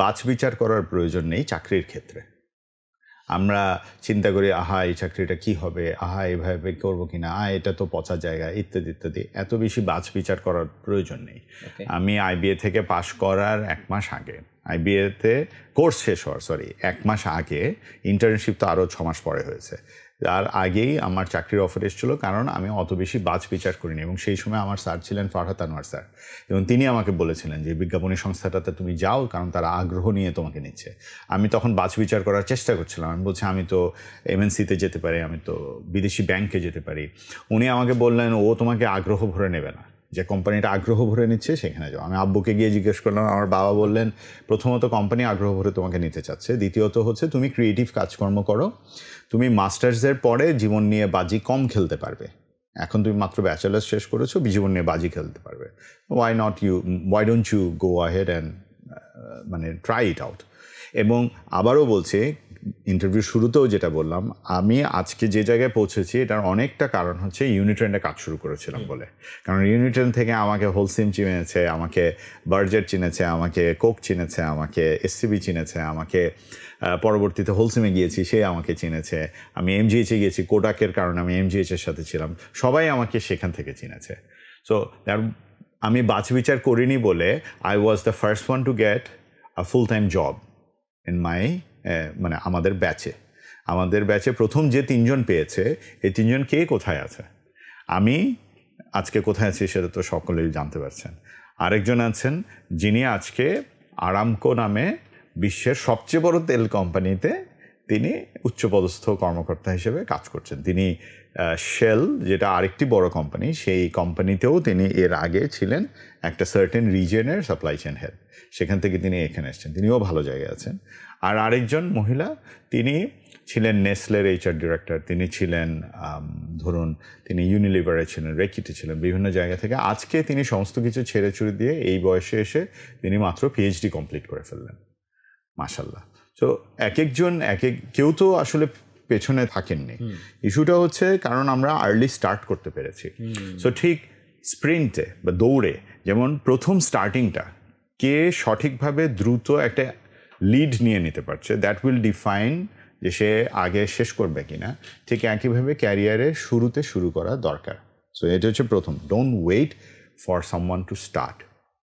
বাছবিচার করার প্রয়োজন নেই চাকরির ক্ষেত্রে। আমরা চিন্তা করি আহা এই চাকরিটা কি হবে, আহা এভাবে করবো কিনা, এটা তো পচা জায়গা, ইত্যাদি ইত্যাদি। এত বেশি বাছবিচার করার প্রয়োজন নেই। আমি আইবিএ থেকে পাশ করার 1 মাস আগে, আইবিএতে কোর্স শেষ হওয়ার 1 মাস আগে, ইন্টার্নশিপ তো আরও 6 মাস পরে হয়েছে, তার আগেই আমার চাকরির অফার এসেছিল, কারণ আমি অত বেশি বাছবিচার করিনি। এবং সেই সময় আমার স্যার ছিলেন ফারহাত আনোয়ার স্যার, এবং তিনি আমাকে বলেছিলেন যে বিজ্ঞাপনী সংস্থাটাতে তুমি যাও, কারণ তারা আগ্রহ নিয়ে তোমাকে নিচ্ছে। আমি তখন বাছবিচার করার চেষ্টা করছিলাম, আমি বলছি আমি তো এমএনসিতে যেতে পারি, আমি তো বিদেশি ব্যাংকে যেতে পারি। উনি আমাকে বললেন ও তোমাকে আগ্রহ ভরে নেবে না, যে কোম্পানিটা আগ্রহ ভরে নিচ্ছে সেখানে যাও। আমি আব্বুকে গিয়ে জিজ্ঞেস করলাম, আমার বাবা বললেন প্রথমত কোম্পানি আগ্রহ ভরে তোমাকে নিতে চাচ্ছে, দ্বিতীয়ত হচ্ছে তুমি ক্রিয়েটিভ কাজকর্ম করো, তুমি মাস্টার্সের পরে জীবন নিয়ে বাজি কম খেলতে পারবে, এখন তুমি মাত্র ব্যাচেলার্স শেষ করেছো, জীবন নিয়ে বাজি খেলতে পারবে, why don't you go ahead and মানে ট্রাই ইট আউট। এবং আবারও বলছি, ইন্টারভিউ শুরুতেও যেটা বললাম, আমি আজকে যে জায়গায় পৌঁছেছি এটার অনেকটা কারণ হচ্ছে ইউনিট্রেন্ডে কাজ শুরু করেছিলাম বলে। কারণ ইউনিট্রেন্ড থেকে আমাকে হোলসিম চিনেছে, আমাকে বার্জার চিনেছে, আমাকে কোক চিনেছে, আমাকে এসসিবি চিনেছে, আমাকে পরবর্তীতে হোলসিমে গিয়েছি সে আমাকে চিনেছে, আমি এমজিএইচে গিয়েছি কোডাকের কারণে আমি এমজিএইচের সাথে ছিলাম, সবাই আমাকে সেখান থেকে চিনেছে। সো আমি বাছবিচার করিনি বলে I was the first one to get a full time job in my মানে আমাদের ব্যাচে প্রথম যে 3 জন পেয়েছে, এই 3 জন কে কোথায় আছে। আমি আজকে কোথায় আছি সেটা তো সকলেই জানতে পারছেন। আরেকজন আছেন যিনি আজকে আরামকো নামে বিশ্বের সবচেয়ে বড় তেল কোম্পানিতে তিনি উচ্চপদস্থ কর্মকর্তা হিসেবে কাজ করছেন। তিনি শেল, যেটা আরেকটি বড় কোম্পানি, সেই কোম্পানিতেও তিনি এর আগে ছিলেন একটা সার্টেন রিজিয়নের সাপ্লাই চেইন হেড, সেখান থেকে তিনি এখানে এসেছেন, তিনিও ভালো জায়গায় আছেন। আর আরেকজন মহিলা, তিনি ছিলেন নেসলের এইচআর ডিরেক্টর, তিনি ছিলেন ধরুন তিনি ইউনিলিভারে ছিলেন, রেকিতে ছিলেন, বিভিন্ন জায়গা থেকে আজকে তিনি সমস্ত কিছু ছেড়ে ছুড়ে দিয়ে এই বয়সে এসে তিনি মাত্র পিএইচডি কমপ্লিট করে ফেললেন, মাশাল্লাহ। সো কেউ তো আসলে পেছনে থাকেননি। ইস্যুটা হচ্ছে কারণ আমরা আর্লি স্টার্ট করতে পেরেছি। সো ঠিক স্প্রিন্টে বা দৌড়ে যেমন প্রথম স্টার্টিংটা কে সঠিকভাবে দ্রুত একটা লিড নিয়ে নিতে পারছে, দ্যাট উইল ডিফাইন যে সে আগে শেষ করবে কিনা। ঠিক একইভাবে ক্যারিয়ারের শুরুতে শুরু করা দরকার। সো এটা হচ্ছে প্রথম, don't wait for someone to start.